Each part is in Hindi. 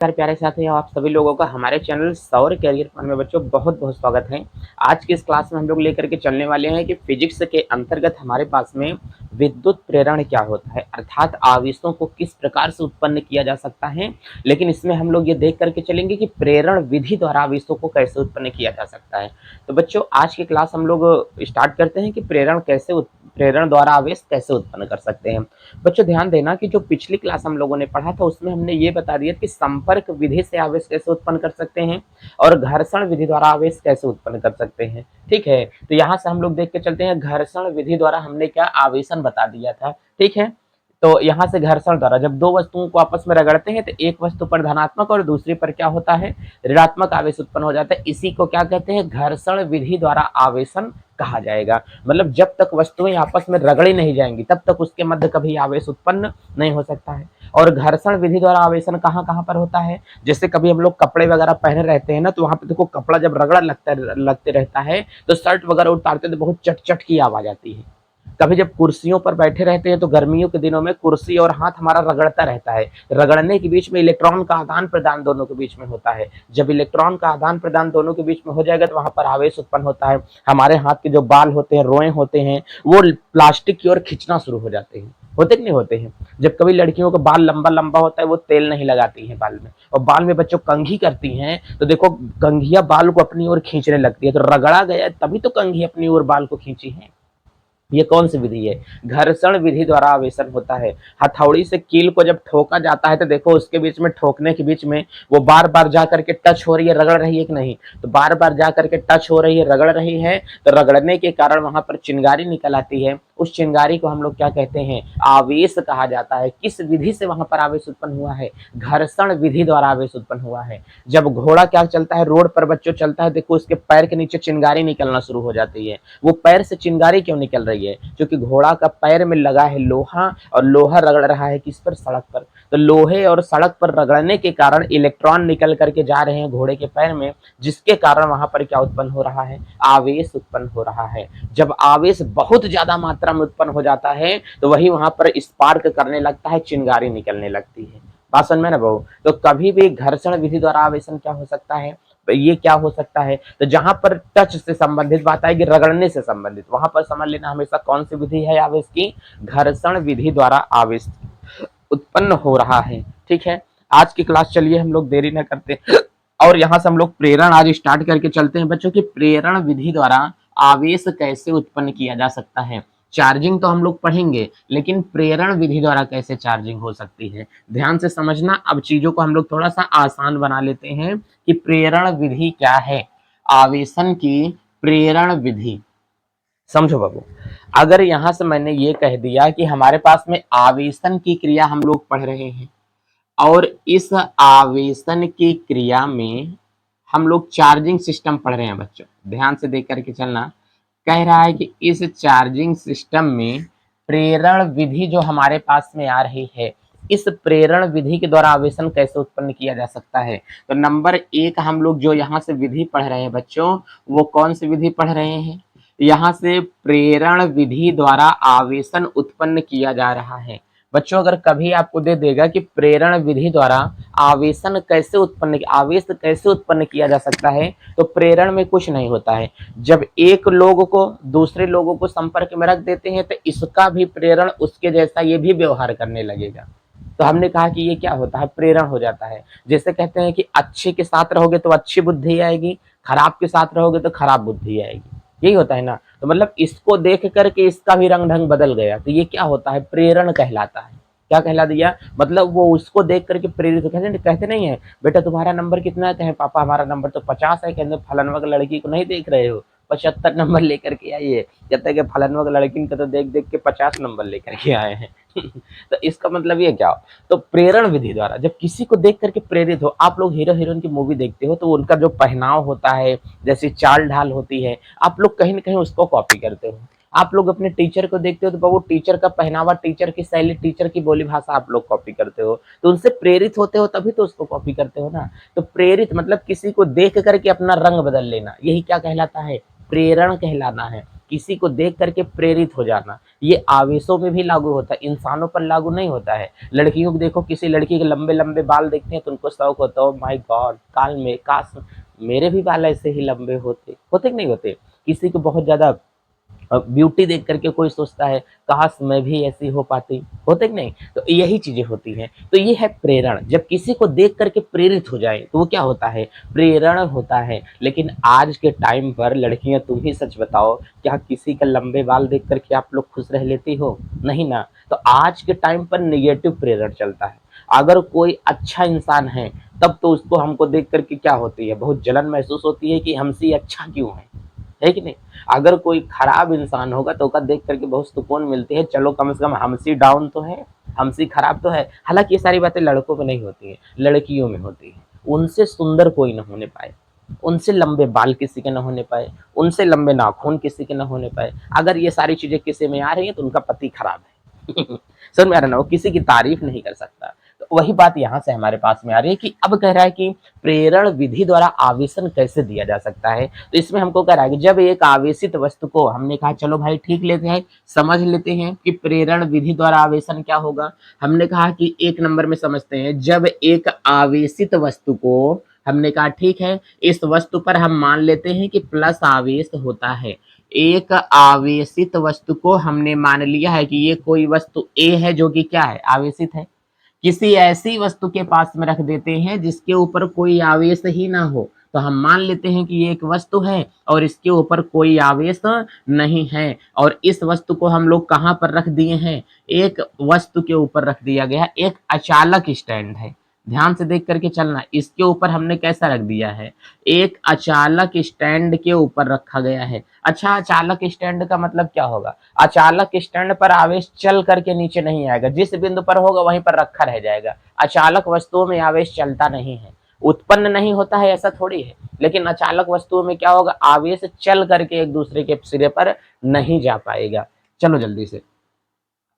नमस्कार प्यारे साथियों, आप सभी लोगों का हमारे चैनल सौर कैरियर फन में बच्चों बहुत बहुत स्वागत है। आज की इस क्लास में हम लोग लेकर के चलने वाले हैं कि फिजिक्स के अंतर्गत हमारे पास में विद्युत प्रेरण क्या होता है, अर्थात आवेशों को किस प्रकार से उत्पन्न किया जा सकता है। लेकिन इसमें हम लोग ये देख करके चलेंगे कि प्रेरण विधि द्वारा आवेशों को कैसे उत्पन्न किया जा सकता है। तो बच्चों आज की क्लास हम लोग स्टार्ट करते हैं कि प्रेरण द्वारा आवेश कैसे उत्पन्न कर सकते हैं। बच्चों ध्यान देना कि जो पिछली क्लास हम लोगों ने पढ़ा था उसमें हमने ये बता दिया कि संपर्क विधि से आवेश कैसे उत्पन्न कर सकते हैं और घर्षण विधि द्वारा आवेश कैसे उत्पन्न कर सकते हैं। ठीक है, तो यहाँ से हम लोग देख के चलते हैं। घर्षण विधि द्वारा हमने क्या आवेशन बता दिया था। ठीक है, तो यहाँ से घर्षण द्वारा जब दो वस्तुओं को आपस में रगड़ते हैं तो एक वस्तु पर धनात्मक और दूसरी पर क्या होता है, ऋणात्मक आवेश उत्पन्न हो जाता है। इसी को क्या कहते हैं, घर्षण विधि द्वारा आवेशन कहा जाएगा। मतलब जब तक वस्तुएं आपस में रगड़ी नहीं जाएंगी तब तक उसके मध्य कभी आवेश उत्पन्न नहीं हो सकता है। और घर्षण विधि द्वारा आवेशन कहाँ कहाँ पर होता है, जैसे कभी हम लोग कपड़े वगैरह पहने रहते हैं ना, तो वहां पे देखो कपड़ा जब रगड़ा लगते रहता है तो शर्ट वगैरह उतारते तो बहुत चट चट की आवाज आती है। कभी जब कुर्सियों पर बैठे रहते हैं तो गर्मियों के दिनों में कुर्सी और हाथ हमारा रगड़ता रहता है। रगड़ने के बीच में इलेक्ट्रॉन का आदान प्रदान दोनों के बीच में होता है। जब इलेक्ट्रॉन का आदान प्रदान दोनों के बीच में हो जाएगा तो वहां पर आवेश उत्पन्न होता है। हमारे हाथ के जो बाल होते हैं, रोए होते हैं, वो प्लास्टिक की ओर खींचना शुरू हो जाते हैं। होते कि नहीं होते हैं। जब कभी लड़कियों का बाल लंबा लंबा होता है वो तेल नहीं लगाती है बाल में, और बाल में बच्चों कंघी करती हैं तो देखो कंघिया बाल को अपनी ओर खींचने लगती है। तो रगड़ा गया तभी तो कंघी अपनी ओर बाल को खींची है। ये कौन सी विधि है, घर्षण विधि द्वारा आवेशन होता है। हथौड़ी से कील को जब ठोका जाता है तो देखो उसके बीच में, ठोकने के बीच में वो बार बार जा करके टच हो रही है, रगड़ रही है कि नहीं, तो बार बार जा करके टच हो रही है, रगड़ रही है, तो रगड़ने के कारण वहां पर चिंगारी निकल आती है। उस चिंगारी को हम लोग क्या कहते हैं, आवेश कहा जाता है। किस विधि से वहां पर आवेश उत्पन्न हुआ है, घर्षण विधि द्वारा आवेश उत्पन्न हुआ है। जब घोड़ा क्या चलता है, रोड पर बच्चों चलता है, देखो उसके पैर के नीचे चिंगारी निकलना शुरू हो जाती है। वो पैर से चिंगारी क्यों निकल रही है, क्योंकि घोड़ा का पैर में लगा है लोहा, और लोहा रगड़ रहा है किस पर, सड़क पर। तो लोहे और सड़क पर रगड़ने के कारण इलेक्ट्रॉन निकल करके जा रहे हैं घोड़े के पैर में, जिसके कारण वहां पर क्या उत्पन्न हो रहा है, आवेश उत्पन्न हो रहा है। जब आवेश बहुत ज्यादा मात्रा में उत्पन्न हो जाता है तो वही वहां पर स्पार्क करने लगता है, चिंगारी निकलने लगती है। बात समझ में ना बहू। तो कभी भी घर्षण विधि द्वारा आवेशन क्या हो सकता है, ये क्या हो सकता है, तो जहां पर टच से संबंधित बात आएगी, रगड़ने से संबंधित, वहां पर समझ लेना हमेशा कौन सी विधि है आवेश की, घर्षण विधि द्वारा आवेश उत्पन्न हो रहा है। ठीक है, आज की क्लास चलिए हम लोग देरी न करते और यहां से हम लोग प्रेरण आज स्टार्ट करके चलते हैं बच्चों की। प्रेरण विधि द्वारा आवेश कैसे उत्पन्न किया जा सकता है। चार्जिंग तो हम लोग पढ़ेंगे, लेकिन प्रेरण विधि द्वारा कैसे चार्जिंग हो सकती है, ध्यान से समझना। अब चीजों को हम लोग थोड़ा सा आसान बना लेते हैं कि प्रेरण विधि क्या है, आवेशन की प्रेरण विधि। समझो बाबू, अगर यहां से मैंने ये कह दिया कि हमारे पास में आवेशन की क्रिया हम लोग पढ़ रहे हैं, और इस आवेशन की क्रिया में हम लोग चार्जिंग सिस्टम पढ़ रहे हैं बच्चों, ध्यान से देख करके चलना। कह रहा है कि इस चार्जिंग सिस्टम में प्रेरण विधि जो हमारे पास में आ रही है, इस प्रेरण विधि के द्वारा आवेशन कैसे उत्पन्न किया जा सकता है। तो नंबर एक हम लोग जो यहाँ से विधि पढ़ रहे हैं बच्चों, वो कौन सी विधि पढ़ रहे हैं, यहाँ से प्रेरण विधि द्वारा आवेशन उत्पन्न किया जा रहा है। बच्चों अगर कभी आपको दे देगा कि प्रेरण विधि द्वारा आवेशन कैसे उत्पन्न, आवेश कैसे उत्पन्न किया जा सकता है, तो प्रेरण में कुछ नहीं होता है। जब एक लोग को दूसरे लोगों को संपर्क में रख देते हैं तो इसका भी प्रेरण उसके जैसा ये भी व्यवहार करने लगेगा। तो हमने कहा कि ये क्या होता है, प्रेरण हो जाता है। जैसे कहते हैं कि अच्छे के साथ रहोगे तो अच्छी बुद्धि आएगी, खराब के साथ रहोगे तो खराब बुद्धि आएगी, यही होता है ना। तो मतलब इसको देख करके इसका भी रंग ढंग बदल गया, तो ये क्या होता है, प्रेरण कहलाता है। क्या कहला दिया, मतलब वो उसको देख करके प्रेरित, कहते नहीं है बेटा तुम्हारा नंबर कितना है, कहे पापा हमारा नंबर तो 50 है, कहते फलानवा लड़की को नहीं देख रहे हो 75 नंबर लेकर के आइए, कहते कि फलानवा लड़की को तो देख देख के 50 नंबर लेकर के आए हैं तो इसका मतलब ये क्या हो, तो प्रेरण विधि द्वारा जब किसी को देख करके प्रेरित हो, आप लोग हीरो हीरोइन की मूवी देखते हो तो उनका जो पहनाव होता है, जैसी चाल ढाल होती है, आप लोग कहीं ना कहीं उसको कॉपी करते हो। आप लोग अपने टीचर को देखते हो तो बाबू टीचर का पहनावा, टीचर की शैली, टीचर की बोली भाषा आप लोग कॉपी करते हो, तो उनसे प्रेरित होते हो तभी तो उसको कॉपी करते हो ना। तो प्रेरित मतलब किसी को देख करके अपना रंग बदल लेना, यही क्या कहलाता है, प्रेरण कहलाना है। किसी को देख करके प्रेरित हो जाना, ये आवेशों में भी लागू होता है, इंसानों पर लागू नहीं होता है। लड़कियों को देखो, किसी लड़की के लंबे लंबे बाल देखते हैं तो उनको शौक होता है, ओ माय गॉड, काल में काश मेरे भी बाल ऐसे ही लंबे होते, होते कि नहीं होते। किसी को बहुत ज्यादा ब्यूटी देख करके कोई सोचता है काश मैं भी ऐसी हो पाती, होते कि नहीं। तो यही चीजें होती हैं। तो ये है प्रेरण, जब किसी को देख करके प्रेरित हो जाए तो वो क्या होता है, प्रेरण होता है। लेकिन आज के टाइम पर लड़कियां, तुम ही सच बताओ, क्या किसी का लंबे बाल देख करके आप लोग खुश रह लेती हो, नहीं ना। तो आज के टाइम पर निगेटिव प्रेरण चलता है। अगर कोई अच्छा इंसान है तब तो उसको हमको देख करके क्या होती है, बहुत जलन महसूस होती है कि हमसे अच्छा क्यों है कि नहीं। अगर कोई खराब इंसान होगा तो उसका देख करके बहुत सुकून मिलती है, चलो कम से कम हमसे डाउन तो है, हमसे खराब तो है। हालांकि ये सारी बातें लड़कों में नहीं होती है, लड़कियों में होती है। उनसे सुंदर कोई न होने पाए, उनसे लंबे बाल किसी के न होने पाए, उनसे लंबे नाखून किसी के न होने पाए। अगर ये सारी चीजें किसी में आ रही है तो उनका पति खराब है। समझ में आ रहा ना, वो किसी की तारीफ नहीं कर सकता। तो वही बात यहाँ से हमारे पास में आ रही है कि अब कह रहा है कि प्रेरण विधि द्वारा आवेशन कैसे दिया जा सकता है। तो इसमें हमको कह रहा है कि जब एक आवेशित वस्तु को, हमने कहा चलो भाई ठीक लेते हैं, समझ लेते हैं कि प्रेरण विधि द्वारा आवेशन क्या होगा। हमने कहा कि एक नंबर में समझते हैं, जब एक आवेशित वस्तु को, हमने कहा ठीक है, इस वस्तु पर हम मान लेते हैं कि प्लस आवेश होता है। एक आवेशित वस्तु को हमने मान लिया है कि ये कोई वस्तु ए है जो कि क्या है, आवेशित है। किसी ऐसी वस्तु के पास में रख देते हैं जिसके ऊपर कोई आवेश ही ना हो, तो हम मान लेते हैं कि ये एक वस्तु है और इसके ऊपर कोई आवेश नहीं है। और इस वस्तु को हम लोग कहाँ पर रख दिए हैं, एक वस्तु के ऊपर रख दिया गया है, एक अचालक स्टैंड है। ध्यान से देख करके चलना, इसके ऊपर हमने कैसा रख दिया है, एक अचालक स्टैंड के ऊपर रखा गया है। अच्छा, अचालक स्टैंड का मतलब क्या होगा, अचालक स्टैंड पर आवेश चल करके नीचे नहीं आएगा, जिस बिंदु पर होगा वहीं पर रखा रह जाएगा। अचालक वस्तुओं में आवेश चलता नहीं है, उत्पन्न नहीं होता है, ऐसा थोड़ी है। लेकिन अचालक वस्तुओं में क्या होगा, आवेश चल करके एक दूसरे के सिरे पर नहीं जा पाएगा। चलो जल्दी से,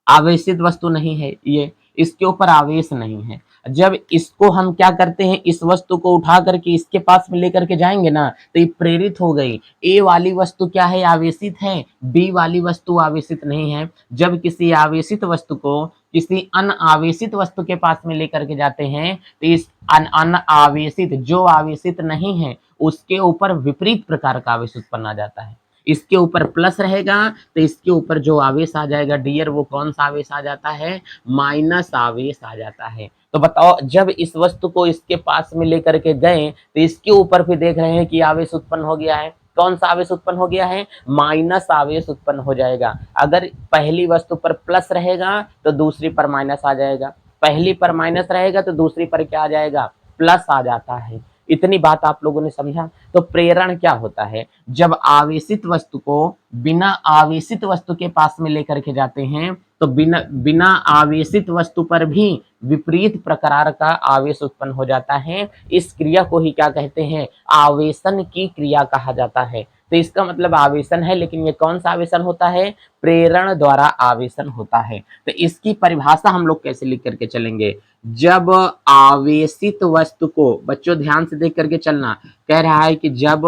आवेशित वस्तु नहीं है ये, इसके ऊपर आवेश नहीं है। जब इसको हम क्या करते हैं, इस वस्तु को उठा करके इसके पास में लेकर के जाएंगे ना, तो ये प्रेरित हो गई। ए वाली वस्तु क्या है, आवेशित है, बी वाली वस्तु आवेशित नहीं है। जब किसी आवेशित वस्तु को किसी अनावेशित वस्तु के पास में लेकर के जाते हैं तो इस अनावेशित, जो आवेशित नहीं है, उसके ऊपर विपरीत प्रकार का आवेश उत्पन्न आ जाता है। इसके ऊपर प्लस रहेगा तो इसके ऊपर जो आवेश आ जाएगा डियर, वो कौन सा आवेश आ जाता है, माइनस आवेश आ जाता है। तो बताओ, जब इस वस्तु को इसके पास में लेकर के गए तो इसके ऊपर भी देख रहे हैं कि आवेश उत्पन्न हो गया है। कौन सा आवेश उत्पन्न हो गया है, माइनस आवेश उत्पन्न हो जाएगा। अगर पहली वस्तु पर प्लस रहेगा तो दूसरी पर माइनस आ जाएगा, पहली पर माइनस रहेगा तो दूसरी पर क्या आ जाएगा, प्लस आ जाता है। इतनी बात आप लोगों ने समझा। तो प्रेरण क्या होता है, जब आवेशित वस्तु को बिना आवेशित वस्तु के पास में लेकर के जाते हैं तो बिना बिना आवेशित वस्तु पर भी विपरीत प्रकार का आवेश उत्पन्न हो जाता है। इस क्रिया को ही क्या कहते हैं, आवेशन की क्रिया कहा जाता है। तो इसका मतलब आवेशन है, लेकिन ये कौन सा आवेशन होता है, प्रेरण द्वारा आवेशन होता है। तो इसकी परिभाषा हम लोग कैसे लिख करके चलेंगे, जब आवेशित वस्तु को, बच्चों ध्यान से देख करके चलना, कह रहा है कि जब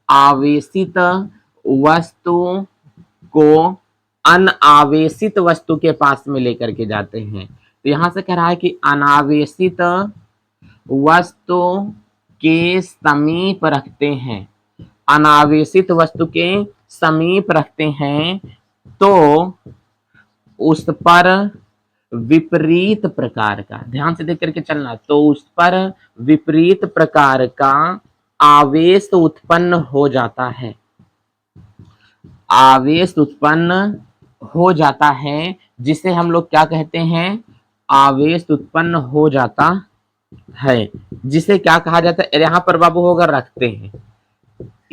आवेशित वस्तु को अनावेशित वस्तु के पास में लेकर के जाते हैं, तो यहां से कह रहा है कि अनावेशित वस्तु के समीप रखते हैं, अनावेशित वस्तु के समीप रखते हैं तो उस पर विपरीत प्रकार का, ध्यान से देख करके चलना, तो उस पर विपरीत प्रकार का आवेश उत्पन्न हो जाता है, आवेश उत्पन्न हो जाता है, जिसे हम लोग क्या कहते हैं, आवेश उत्पन्न हो जाता है, जिसे क्या कहा जाता है, यहां पर बाबू होगा रखते हैं।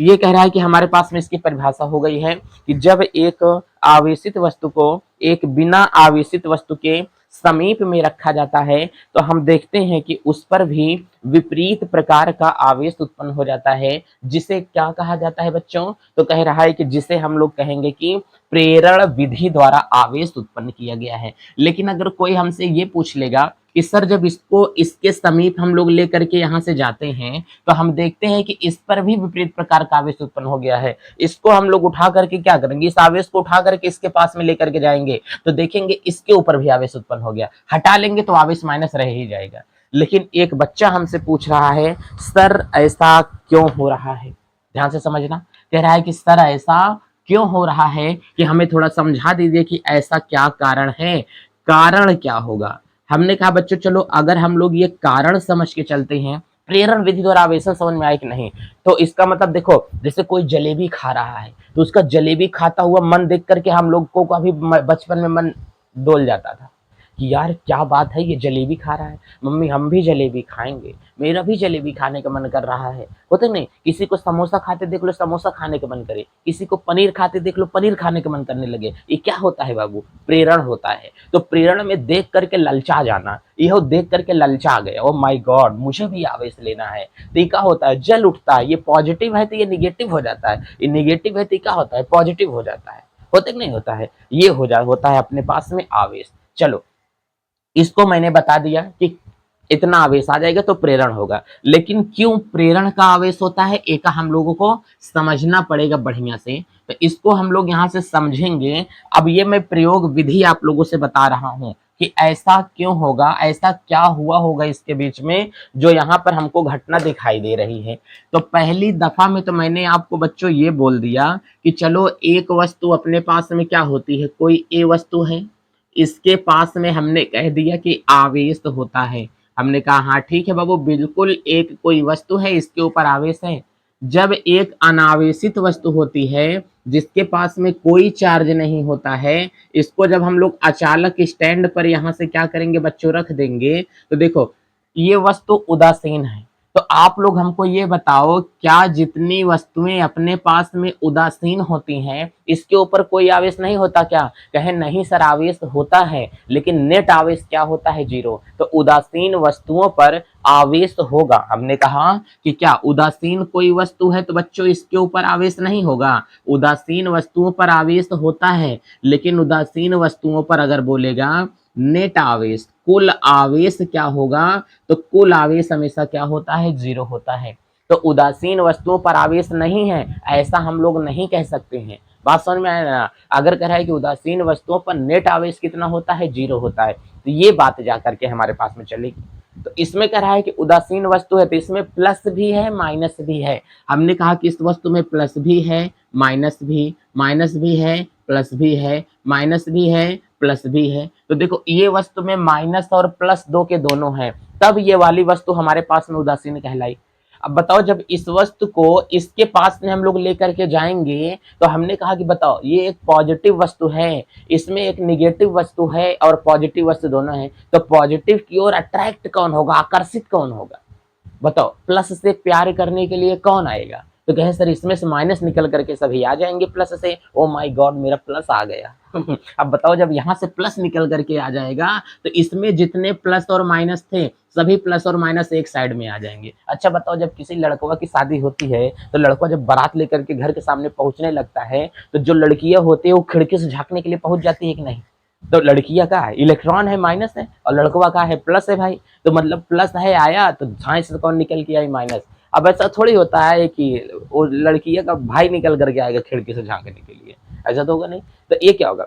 ये कह रहा है कि हमारे पास में इसकी परिभाषा हो गई है कि जब एक आवेशित वस्तु को एक बिना आवेशित वस्तु के समीप में रखा जाता है तो हम देखते हैं कि उस पर भी विपरीत प्रकार का आवेश उत्पन्न हो जाता है, जिसे क्या कहा जाता है बच्चों, तो कह रहा है कि जिसे हम लोग कहेंगे कि प्रेरण विधि द्वारा आवेश उत्पन्न किया गया है। लेकिन अगर कोई हमसे ये पूछ लेगा कि सर जब इसको इसके समीप हम लोग लेकर के यहाँ से जाते हैं तो हम देखते हैं कि इस पर भी विपरीत प्रकार का आवेश उत्पन्न हो गया है, इसको हम लोग उठा करके क्या करेंगे, इस आवेश को उठा करके इसके पास में लेकर के जाएंगे तो देखेंगे इसके ऊपर भी आवेश उत्पन्न हो गया, हटा लेंगे तो आवेश माइनस रह ही जाएगा। लेकिन एक बच्चा हमसे पूछ रहा है सर ऐसा क्यों हो रहा है, ध्यान से समझना, कह रहा है कि सर ऐसा क्यों हो रहा है कि हमें थोड़ा समझा दीजिए कि ऐसा क्या कारण है, कारण क्या होगा। हमने कहा बच्चों चलो अगर हम लोग ये कारण समझ के चलते हैं, प्रेरण विधि द्वारा आवेशन समझ में आए कि नहीं, तो इसका मतलब देखो जैसे कोई जलेबी खा रहा है तो उसका जलेबी खाता हुआ मन देख करके हम लोग को कभी बचपन में मन डोल जाता था कि यार क्या बात है ये जलेबी खा रहा है, मम्मी हम भी जलेबी खाएंगे, मेरा भी जलेबी खाने का मन कर रहा है, होते नहीं, किसी को समोसा खाते देख लो समोसा खाने का मन करे, किसी को पनीर खाते देख लो पनीर खाने का मन करने लगे, ये क्या होता है बाबू, प्रेरण होता है। तो प्रेरण में देख करके ललचा जाना, यह देख करके ललचा गया, ओ माय गॉड मुझे भी आवेश लेना है, तो ये क्या होता है, जल उठता है, ये पॉजिटिव है तो ये निगेटिव हो जाता है, ये निगेटिव है तो क्या होता है, पॉजिटिव हो जाता है, होते नहीं होता है, ये होता है अपने पास में आवेश। चलो इसको मैंने बता दिया कि इतना आवेश आ जाएगा तो प्रेरण होगा, लेकिन क्यों प्रेरण का आवेश होता है एक हम लोगों को समझना पड़ेगा बढ़िया से, तो इसको हम लोग यहाँ से समझेंगे। अब ये मैं प्रयोग विधि आप लोगों से बता रहा हूँ कि ऐसा क्यों होगा, ऐसा क्या हुआ होगा इसके बीच में जो यहाँ पर हमको घटना दिखाई दे रही है। तो पहली दफा में तो मैंने आपको बच्चों ये बोल दिया कि चलो एक वस्तु अपने पास में क्या होती है, कोई ए वस्तु है, इसके पास में हमने कह दिया कि आवेश होता है, हमने कहा हाँ ठीक है बाबू बिल्कुल एक कोई वस्तु है इसके ऊपर आवेश है। जब एक अनावेशित वस्तु होती है जिसके पास में कोई चार्ज नहीं होता है, इसको जब हम लोग अचालक स्टैंड पर यहाँ से क्या करेंगे बच्चों रख देंगे, तो देखो ये वस्तु उदासीन है। तो आप लोग हमको ये बताओ क्या जितनी वस्तुएं अपने पास में उदासीन होती हैं इसके ऊपर कोई आवेश नहीं होता क्या, कहे नहीं सर आवेश होता है लेकिन नेट आवेश क्या होता है, जीरो। तो उदासीन वस्तुओं पर आवेश होगा, हमने कहा कि क्या उदासीन कोई वस्तु है तो बच्चों इसके ऊपर आवेश नहीं होगा, उदासीन वस्तुओं पर आवेश होता है, लेकिन उदासीन वस्तुओं पर अगर बोलेगा नेट आवेश कुल आवेश क्या होगा, तो कुल आवेश हमेशा क्या होता है, जीरो होता है। तो उदासीन वस्तुओं पर आवेश नहीं है ऐसा हम लोग नहीं कह सकते हैं, बात समझ में आया ना। अगर कह रहा है कि उदासीन वस्तुओं पर नेट आवेश कितना होता है, जीरो होता है, तो ये बात जा करके हमारे पास में चलेगी। तो इसमें कह रहा है कि उदासीन वस्तु है तो इसमें प्लस भी है माइनस भी है, हमने कहा कि इस वस्तु में प्लस भी है माइनस भी है प्लस भी है माइनस भी है प्लस भी है। तो देखो ये वस्तु में माइनस और प्लस दो के दोनों हैं, तब ये वाली वस्तु हमारे पास में उदासीन कहलाई। अब बताओ जब इस वस्तु को इसके पास में हम लोग लेकर के जाएंगे तो हमने कहा कि बताओ ये एक पॉजिटिव वस्तु है, इसमें एक निगेटिव वस्तु है और पॉजिटिव वस्तु दोनों है, तो पॉजिटिव की ओर अट्रैक्ट कौन होगा, आकर्षित कौन होगा, बताओ प्लस से प्यार करने के लिए कौन आएगा, तो कहे सर इसमें से माइनस निकल करके सभी आ जाएंगे प्लस से, ओ माय गॉड मेरा प्लस आ गया अब बताओ जब यहाँ से प्लस निकल करके आ जाएगा तो इसमें जितने प्लस और माइनस थे सभी प्लस और माइनस एक साइड में आ जाएंगे। अच्छा बताओ जब किसी लड़कों की शादी होती है तो लड़का जब बारात लेकर के घर के सामने पहुंचने लगता है तो जो लड़कियां होती है वो खिड़की से झांकने के लिए पहुंच जाती है कि नहीं, तो लड़कियां का है इलेक्ट्रॉन है माइनस है और लड़कवा का है प्लस है भाई, तो मतलब प्लस है आया तो झांक से कौन निकल के आई माइनस। अब ऐसा थोड़ी होता है कि वो लड़कियां का भाई निकल करके आएगा खिड़की से झांकने के लिए, ऐसा तो होगा नहीं। तो ये क्या होगा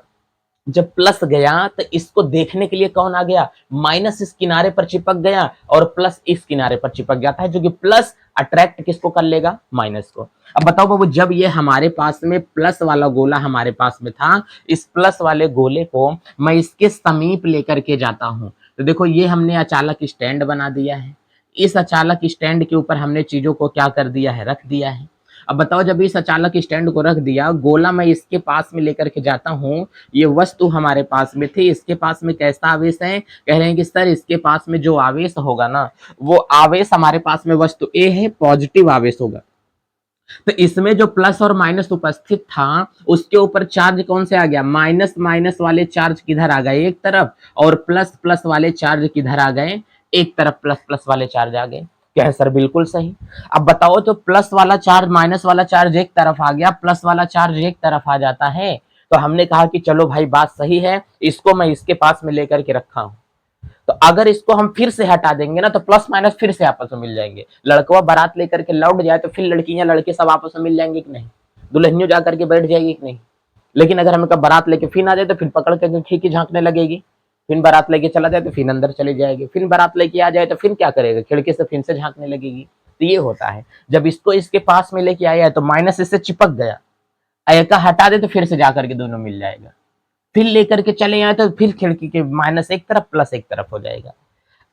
जब प्लस गया तो इसको देखने के लिए कौन आ गया, माइनस इस किनारे पर चिपक गया और प्लस इस किनारे पर चिपक जाता है, जो कि प्लस अट्रैक्ट किसको कर लेगा, माइनस को। अब बताओ बाबू जब ये हमारे पास में प्लस वाला गोला हमारे पास में था, इस प्लस वाले गोले को मैं इसके समीप लेकर के जाता हूं, तो देखो ये हमने अचालक स्टैंड बना दिया है, इस अचालक स्टैंड के ऊपर हमने चीजों को क्या कर दिया है, रख दिया है। अब बताओ जब इस अचालक स्टैंड को रख दिया, गोला मैं इसके पास में लेकर के जाता हूं, ये वस्तु हमारे पास में थी, इसके पास में कैसा आवेश है, कह रहे हैं कि सर इसके पास में जो आवेश होगा ना वो आवेश हमारे पास में वस्तु ए है पॉजिटिव आवेश होगा, तो इसमें जो प्लस और माइनस उपस्थित था उसके ऊपर चार्ज कौन से आ गया, माइनस माइनस वाले चार्ज किधर आ गए एक तरफ और प्लस प्लस वाले चार्ज किधर आ गए एक तरफ, प्लस प्लस वाले चार्ज आ गए। क्या है सर, बिल्कुल सही। अब बताओ तो प्लस वाला चार्ज माइनस वाला चार्ज एक तरफ आ गया, प्लस वाला चार्ज एक तरफ आ जाता है तो हमने कहा कि चलो भाई बात सही है, इसको मैं इसके पास में लेकर के रखा हूं। तो अगर इसको हम फिर से हटा देंगे ना तो प्लस माइनस फिर से आपस में मिल जाएंगे। लड़कवा बारात लेकर के लौट जाए तो फिर लड़कियां लड़के सब आपस में मिल जाएंगे कि नहीं, दुल्हनियों जाकर के बैठ जाएगी कि नहीं। लेकिन अगर हमें बारात लेके फिर आ जाए तो फिर पकड़ के खिड़की झांकने लगेगी, फिर बारात लेके चला जाए तो फिर अंदर चली जाएगी, फिर बारात लेके आ जाए तो फिर क्या करेगा, खिड़की से फिर से झांकने लगेगी। तो ये होता है, जब इसको इसके पास में लेके आया है तो माइनस इससे चिपक गया, का हटा दे तो फिर से जाकर के दोनों मिल जाएगा, फिर लेकर के चले आए तो फिर खिड़की के माइनस एक तरफ प्लस एक तरफ हो जाएगा।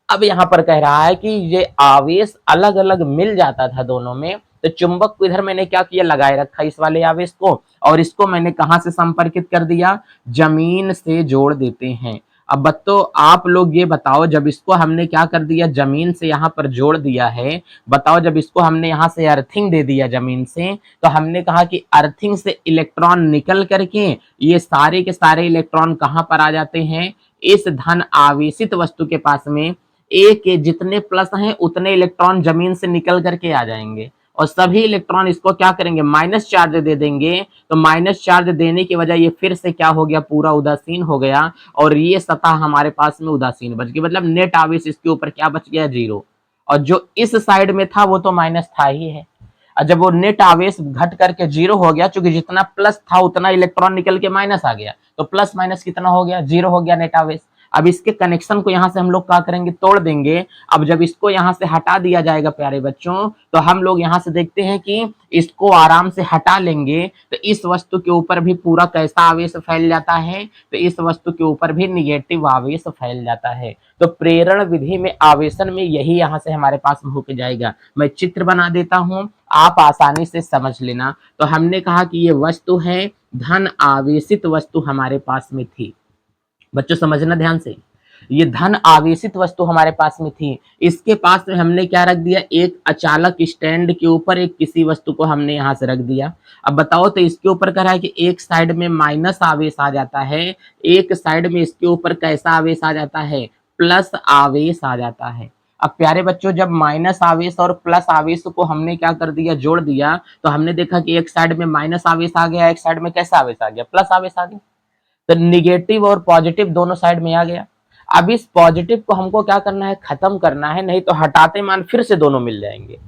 अब यहाँ पर कह रहा है कि ये आवेश अलग अलग मिल जाता था दोनों में, तो चुंबक को इधर मैंने क्या किया, लगाए रखा इस वाले आवेश को, और इसको मैंने कहां से संपर्कित कर दिया, जमीन से जोड़ देते हैं। अब बच्चों आप लोग ये बताओ, जब इसको हमने क्या कर दिया, जमीन से यहाँ पर जोड़ दिया है, बताओ जब इसको हमने यहाँ से अर्थिंग दे दिया जमीन से, तो हमने कहा कि अर्थिंग से इलेक्ट्रॉन निकल करके ये सारे के सारे इलेक्ट्रॉन कहां पर आ जाते हैं, इस धन आवेशित वस्तु के पास में। ए के जितने प्लस हैं उतने इलेक्ट्रॉन जमीन से निकल करके आ जाएंगे, और सभी इलेक्ट्रॉन इसको क्या करेंगे, माइनस चार्ज दे देंगे। तो माइनस चार्ज देने की वजह ये फिर से क्या हो गया, पूरा उदासीन हो गया, और ये सतह हमारे पास में उदासीन बच गई, मतलब नेट आवेश इसके ऊपर क्या बच गया, 0। और जो इस साइड में था वो तो माइनस था ही है। और जब वो नेट आवेश घट करके 0 हो गया, चूंकि जितना प्लस था उतना इलेक्ट्रॉन निकल के माइनस आ गया, तो प्लस माइनस कितना हो गया, 0 हो गया नेट आवेश। अब इसके कनेक्शन को यहां से हम लोग क्या करेंगे, तोड़ देंगे। अब जब इसको यहां से हटा दिया जाएगा प्यारे बच्चों, तो हम लोग यहां से देखते हैं कि इसको आराम से हटा लेंगे तो इस वस्तु के ऊपर भी पूरा कैसा आवेश फैल जाता है, तो इस वस्तु के ऊपर भी निगेटिव आवेश फैल जाता है। तो प्रेरण विधि में आवेशन में यही यहां से हमारे पास में होके जाएगा। मैं चित्र बना देता हूं, आप आसानी से समझ लेना। तो हमने कहा कि ये वस्तु है, धन आवेशित वस्तु हमारे पास में थी। बच्चों समझना ध्यान से, ये धन आवेशित वस्तु हमारे पास में थी, इसके पास में हमने क्या रख दिया, एक अचालक स्टैंड के ऊपर एक किसी वस्तु को हमने यहां से रख दिया। अब बताओ तो इसके ऊपर कह रहा है कि एक साइड में माइनस आवेश आ जाता है, एक साइड में इसके ऊपर कैसा आवेश आ जाता है, प्लस आवेश आ जाता है। अब प्यारे बच्चों जब माइनस आवेश और प्लस आवेश को हमने क्या कर दिया, जोड़ दिया, तो हमने देखा कि एक साइड में माइनस आवेश आ गया, एक साइड में कैसा आवेश आ गया, प्लस आवेश आ गया। तो निगेटिव और पॉजिटिव दोनों साइड में आ गया। अब इस पॉजिटिव को हमको क्या करना है, खत्म करना है, नहीं तो हटाते मान फिर से दोनों मिल जाएंगे।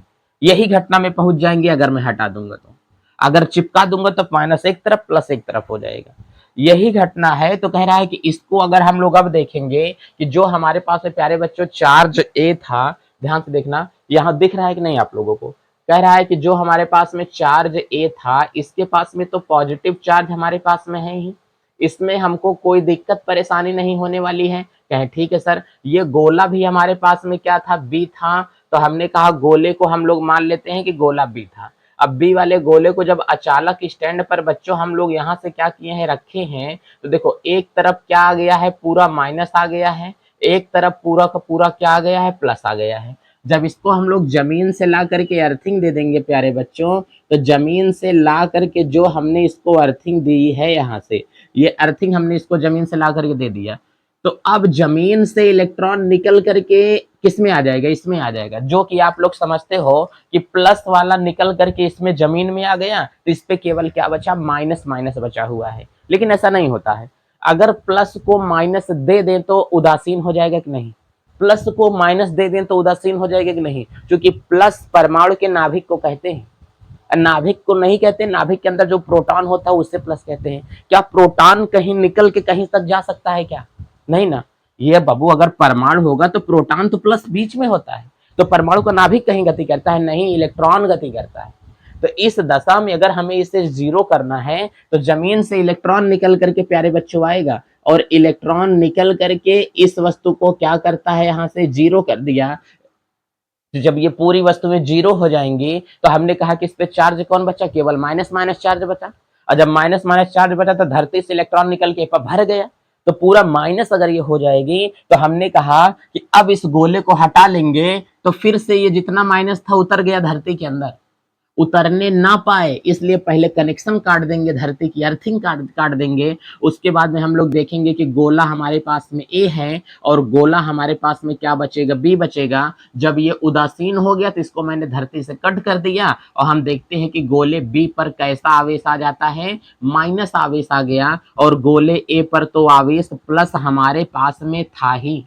यही घटना में पहुंच जाएंगे अगर मैं हटा दूंगा तो। अगर चिपका दूंगा तो माइनस एक तरफ प्लस एक तरफ हो जाएगा। यही घटना है। तो कह रहा है कि इसको अगर हम लोग अब देखेंगे कि जो हमारे पास है प्यारे बच्चों चार्ज ए था, ध्यान से देखना यहां दिख रहा है कि नहीं आप लोगों को, कह रहा है कि जो हमारे पास में चार्ज ए था इसके पास में तो पॉजिटिव चार्ज हमारे पास में है ही, इसमें हमको कोई दिक्कत परेशानी नहीं होने वाली है। कहें ठीक है सर, ये गोला भी हमारे पास में क्या था, बी था, तो हमने कहा गोले को हम लोग मान लेते हैं कि गोला बी था। अब बी वाले गोले को जब अचालक स्टैंड पर बच्चों हम लोग यहाँ से क्या किए हैं, रखे हैं, तो देखो एक तरफ क्या आ गया है, पूरा माइनस आ गया है, एक तरफ पूरा का पूरा क्या आ गया है, प्लस आ गया है। जब इसको हम लोग जमीन से ला करके अर्थिंग दे देंगे प्यारे बच्चों, तो जमीन से ला करके जो हमने इसको अर्थिंग दी है, यहाँ से ये अर्थिंग हमने इसको जमीन से ला करके दे दिया, तो अब जमीन से इलेक्ट्रॉन निकल करके किस में आ जाएगा, इसमें आ जाएगा, जो कि आप लोग समझते हो कि प्लस वाला निकल करके इसमें जमीन में आ गया, तो इस पे केवल क्या बचा, माइनस माइनस बचा हुआ है। लेकिन ऐसा नहीं होता है, अगर प्लस को माइनस दे दें तो उदासीन हो जाएगा कि नहीं, प्लस को माइनस दे दें तो उदासीन हो जाएगा कि नहीं, क्योंकि प्लस परमाणु के नाभिक को कहते हैं, नाभिक को नहीं कहते, नाभिक के अंदर जो प्रोटॉन होता है उससे प्लस कहते हैं। क्या प्रोटॉन कहीं निकल के कहीं तक जा सकता है क्या, नहीं ना। ये बाबू अगर परमाणु होगा तो प्रोटॉन तो प्लस बीच में होता है, तो परमाणु का नाभिक कहीं गति करता है, नहीं, इलेक्ट्रॉन गति करता है। तो इस दशा में अगर हमें इसे 0 करना है तो जमीन से इलेक्ट्रॉन निकल करके प्यारे बच्चों आएगा, और इलेक्ट्रॉन निकल करके इस वस्तु को क्या करता है, यहाँ से 0 कर दिया। तो जब ये पूरी वस्तुएं 0 हो जाएंगी तो हमने कहा कि इस पे चार्ज कौन बचा, केवल माइनस माइनस चार्ज बचा, और जब माइनस माइनस चार्ज बचा तो धरती से इलेक्ट्रॉन निकल के भर गया, तो पूरा माइनस अगर ये हो जाएगी तो हमने कहा कि अब इस गोले को हटा लेंगे तो फिर से ये जितना माइनस था उतर गया धरती के अंदर, उतरने ना पाए, इसलिए पहले कनेक्शन काट देंगे, धरती की अर्थिंग काट काट देंगे। उसके बाद में हम लोग देखेंगे कि गोला हमारे पास में ए है और गोला हमारे पास में क्या बचेगा, बी बचेगा। जब ये उदासीन हो गया तो इसको मैंने धरती से कट कर दिया और हम देखते हैं कि गोले बी पर कैसा आवेश आ जाता है, माइनस आवेश आ गया, और गोले ए पर तो आवेश प्लस हमारे पास में था ही।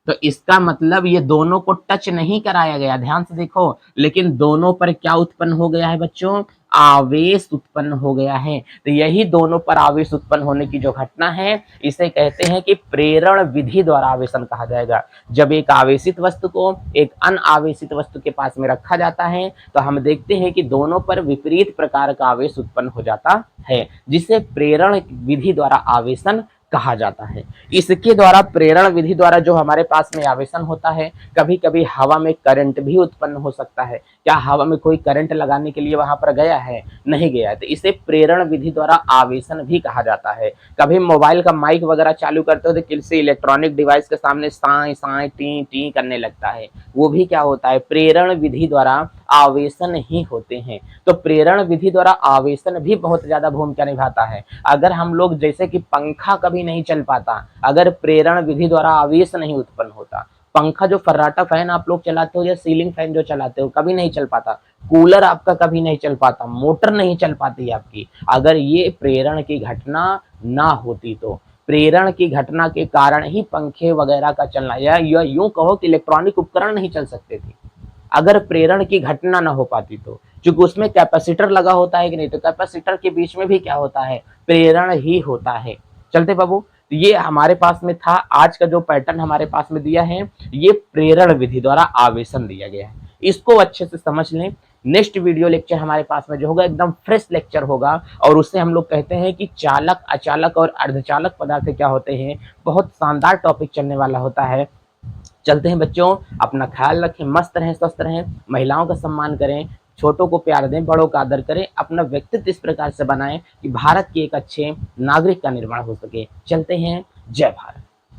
तो इसका मतलब ये दोनों को टच नहीं कराया गया, ध्यान से देखो, लेकिन दोनों पर क्या उत्पन्न हो गया है बच्चों, आवेश उत्पन्न हो गया है। तो यही दोनों पर आवेश उत्पन्न होने की जो घटना है, इसे कहते हैं कि प्रेरण विधि द्वारा आवेशन कहा जाएगा। जब एक आवेशित वस्तु को एक अनावेशित वस्तु के पास में रखा जाता है तो हम देखते हैं कि दोनों पर विपरीत प्रकार का आवेश उत्पन्न हो जाता है, जिसे प्रेरण विधि द्वारा आवेशन कहा जाता है। इसके द्वारा, प्रेरण विधि द्वारा जो हमारे पास में आवेशन होता है, कभी कभी हवा में करंट भी उत्पन्न हो सकता है। क्या हवा में कोई करंट लगाने के लिए वहां पर गया है, नहीं गया है, तो इसे प्रेरण विधि द्वारा आवेशन भी कहा जाता है। कभी मोबाइल का माइक वगैरह चालू करते हो तो किसी इलेक्ट्रॉनिक डिवाइस के सामने साए साए टी टी करने लगता है, वो भी क्या होता है, प्रेरण विधि द्वारा आवेशन ही होते हैं। तो प्रेरण विधि द्वारा आवेशन भी बहुत ज्यादा भूमिका निभाता है। अगर हम लोग, जैसे कि पंखा कभी नहीं चल पाता अगर प्रेरण विधि द्वारा आवेश नहीं उत्पन्न होता। पंखा, जो फर्राटा फैन आप लोग चलाते हो या सीलिंग फैन जो चलाते हो, कभी नहीं चल पाता। कूलर आपका कभी नहीं चल पाता, मोटर नहीं चल पाती आपकी, अगर ये प्रेरण की घटना ना होती तो। प्रेरण की घटना के कारण ही पंखे वगैरह का चलना, या यूं कहो कि इलेक्ट्रॉनिक उपकरण नहीं चल सकते थे अगर प्रेरण की घटना ना हो पाती तो। क्योंकि उसमें कैपेसिटर लगा होता है कि नहीं, तो कैपेसिटर के बीच में भी क्या होता है, प्रेरण ही होता है। चलते बाबू, तो ये हमारे पास में था। आज का जो पैटर्न हमारे पास में दिया है, ये प्रेरण विधि द्वारा आवेशन दिया गया है, इसको अच्छे से समझ लें। नेक्स्ट वीडियो लेक्चर हमारे पास में जो होगा एकदम फ्रेश लेक्चर होगा, और उससे हम लोग कहते हैं कि चालक, अचालक और अर्धचालक पदार्थ क्या होते हैं। बहुत शानदार टॉपिक चलने वाला होता है। चलते हैं बच्चों, अपना ख्याल रखें, मस्त रहें, स्वस्थ रहें, महिलाओं का सम्मान करें, छोटों को प्यार दें, बड़ों का आदर करें, अपना व्यक्तित्व इस प्रकार से बनाएं कि भारत के एक अच्छे नागरिक का निर्माण हो सके। चलते हैं, जय भारत।